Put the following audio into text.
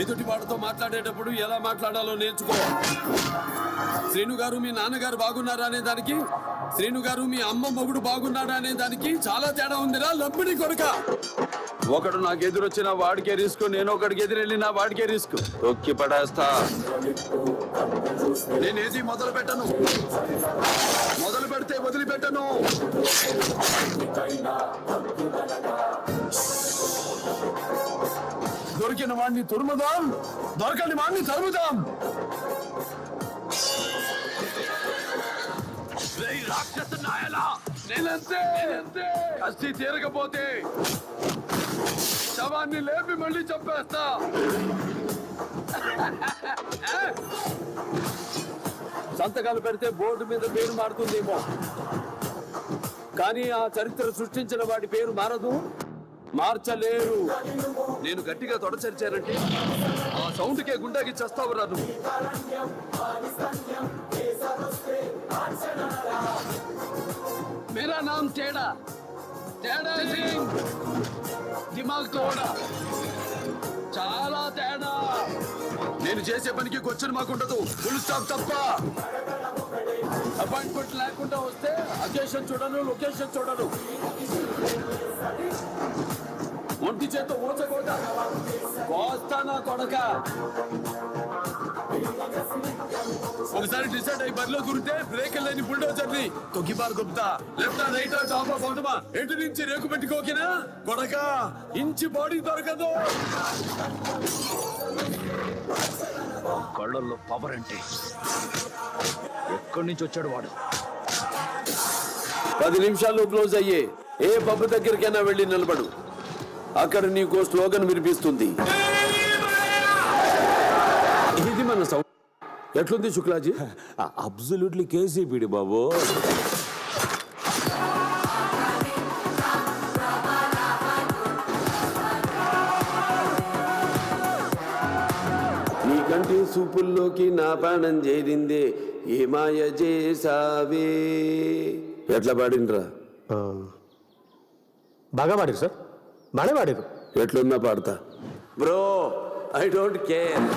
ఎదుటి వాడితో మాట్లాడేటప్పుడు ఎలా మాట్లాడాలో నేర్చుకో. శ్రీను గారు మీ నాన్నగారు బాగున్నారా అనే దానికి, శ్రీను గారు మీ అమ్మ మొగుడు బాగున్నాడా అనే దానికి చాలా తేడా ఉందిరా లంపిడి కొడుక. ఒకడు నాకు ఎదురొచ్చిన వాడికే రిస్క్, నేను ఒకడికి ఎదురెళ్ళిన వాడికే రిస్క్. తొక్కి పడేస్తా. నేనేది మొదలు పెట్టను, మొదలు పెడితే వదిలిపెట్టను. దొరికిన వాడిని తురుముదాం, దొరకని వాడిని తరుముదాం. రాక్షస నాయలా, నేనంతే. కసి తీరకపోతే శవాన్ని లేపి మళ్ళీ చంపేస్తా. సంతకాలు పెడితే బోర్డు మీద పేరు మారుతుందేమో, కానీ ఆ చరిత్ర సృష్టించిన వాడి పేరు మారదు, మార్చలేరు. నేను గట్టిగా తొడచరిచానంటే ఆ సౌండ్కే గుండాకి చేస్తావు రా నువ్వు. మేరా నామ్ తేడా, తేడా సింగ్. దిమాగ్ తోడా, చాలా తేడా. నేను చేసే పనికి క్వశ్చన్ మాకుండదు, ఫుల్ స్టాప్ తప్ప. అపాయింట్మెంట్ లేకుండా వస్తే అకేషన్ చూడను, లొకేషన్ చూడను. ఒంటి చేత ఊచకోట కోస్తా నా కొడక. ఒకసారి డిసైడ్ అయ్యి బరిలో దూరితే బ్రేక్ లేని బుల్డోజర్ని తొక్కిబారు దొబ్బుతా. లెఫ్ట్ రైట్ టాప్ బాటమా ఎటు నుంచి రేకు పెట్టుకోకినా కొడక, ఇంచి బాడీ దొరకదు. కళ్ళల్లో పవర్ అంటే ఎక్కడి నుంచి వచ్చాడు వాడు? 10 నిమిషాల్లో క్లోజ్ అయ్యే ఏ పబ్ దగ్గరికైనా వెళ్ళి నిలబడు. అక్కడ నీకో స్లోగన్ వినిపిస్తుంది. ఇది మన సౌండ్. ఎట్లుంది శుక్లాజీ? అబ్సల్యూట్లీ కేసీపీడి బాబు. నీ కంటి సూపుల్లోకి నా ప్రాణం చేరిందే, ఏ మాయ చేసావే. ఎట్లా పాడినరా? బాగా పాడారు సార్, బాగా పాడారు. ఎట్లున్నా పాడతా బ్రో, ఐ డోంట్ కేర్.